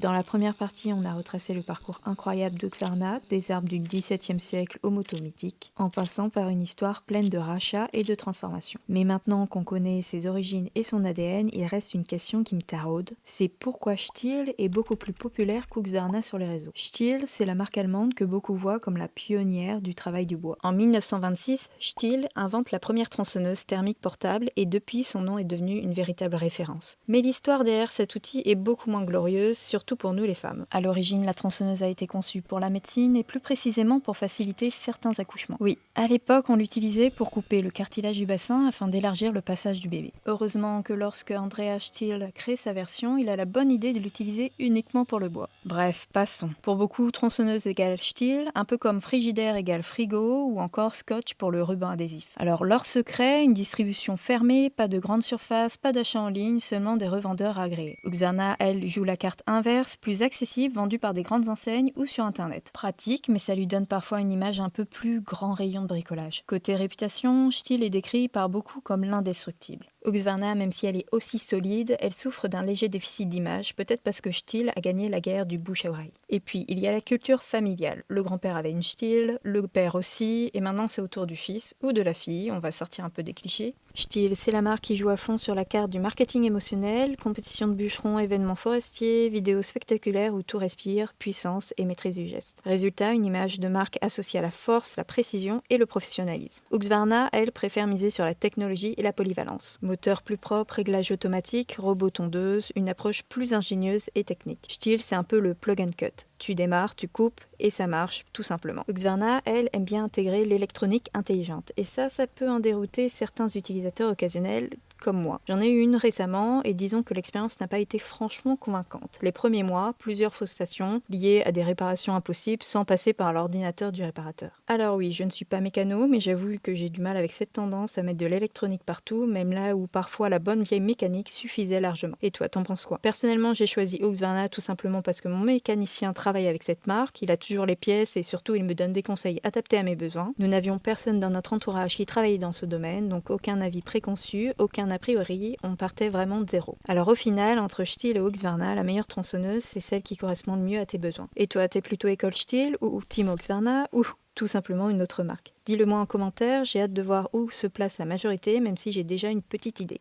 Dans la première partie, on a retracé le parcours incroyable d'Oxvarna, des arbres du XVIIe siècle au motos mythiques, en passant par une histoire pleine de rachats et de transformations. Mais maintenant qu'on connaît ses origines et son ADN, il reste une question qui me taraude. C'est pourquoi Stihl est beaucoup plus populaire qu'Oxvarna sur les réseaux. Stihl, c'est la marque allemande que beaucoup voient comme la pionnière du travail du bois. En 1926, Stihl invente la première tronçonneuse thermique portable et depuis son nom est devenu une véritable référence. Mais l'histoire derrière cet outil est beaucoup moins glorieuse, surtout pour nous les femmes. À l'origine, la tronçonneuse a été conçue pour la médecine et plus précisément pour faciliter certains accouchements. Oui, à l'époque, on l'utilisait pour couper le cartilage du bassin afin d'élargir le passage du bébé. Heureusement que lorsque Andreas Stihl crée sa version, il a la bonne idée de l'utiliser uniquement pour le bois. Bref, passons. Pour beaucoup, tronçonneuse égale Stihl, un peu comme frigidaire égale frigo ou encore scotch pour le ruban adhésif. Alors leur secret, une distribution fermée, pas de grande surface, pas d'achat en ligne, seulement des revendeurs agréés. Oxana, elle, joue la carte inverse, plus accessible, vendue par des grandes enseignes ou sur internet. Pratique, mais ça lui donne parfois une image un peu plus grand rayon de bricolage. Côté réputation, Stihl est décrit par beaucoup comme l'indestructible. Husqvarna, même si elle est aussi solide, elle souffre d'un léger déficit d'image, peut-être parce que Stihl a gagné la guerre du bouche à oreille. Et puis, il y a la culture familiale. Le grand-père avait une Stihl, le père aussi, et maintenant c'est au tour du fils ou de la fille, on va sortir un peu des clichés. Stihl, c'est la marque qui joue à fond sur la carte du marketing émotionnel, compétition de bûcherons, événements forestiers, vidéos spectaculaires où tout respire, puissance et maîtrise du geste. Résultat, une image de marque associée à la force, la précision et le professionnalisme. Husqvarna, elle, préfère miser sur la technologie et la polyvalence. Moteur plus propre, réglage automatique, robot tondeuse, une approche plus ingénieuse et technique. Stihl, c'est un peu le plug and cut. Tu démarres, tu coupes et ça marche, tout simplement. Husqvarna, elle, aime bien intégrer l'électronique intelligente. Et ça peut en dérouter certains utilisateurs occasionnels comme moi. J'en ai eu une récemment et disons que l'expérience n'a pas été franchement convaincante. Les premiers mois, plusieurs frustrations liées à des réparations impossibles sans passer par l'ordinateur du réparateur. Alors oui, je ne suis pas mécano, mais j'avoue que j'ai du mal avec cette tendance à mettre de l'électronique partout, même là où parfois la bonne vieille mécanique suffisait largement. Et toi, t'en penses quoi? Personnellement, j'ai choisi Husqvarna tout simplement parce que mon mécanicien travaille avec cette marque, il a toujours les pièces et surtout il me donne des conseils adaptés à mes besoins. Nous n'avions personne dans notre entourage qui travaillait dans ce domaine, donc aucun avis préconçu, aucun a priori, on partait vraiment de zéro. Alors au final, entre Stihl et Husqvarna, la meilleure tronçonneuse, c'est celle qui correspond le mieux à tes besoins. Et toi, t'es plutôt école Stihl ou team Husqvarna ou tout simplement une autre marque? Dis-le moi en commentaire, j'ai hâte de voir où se place la majorité, même si j'ai déjà une petite idée.